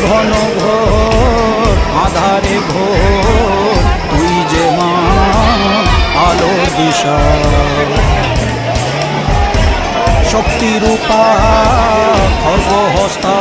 ঘন ঘোর আধারে ঘোর তুই যে মা আলোর দিশা শক্তিরূপা খর্বহস্তা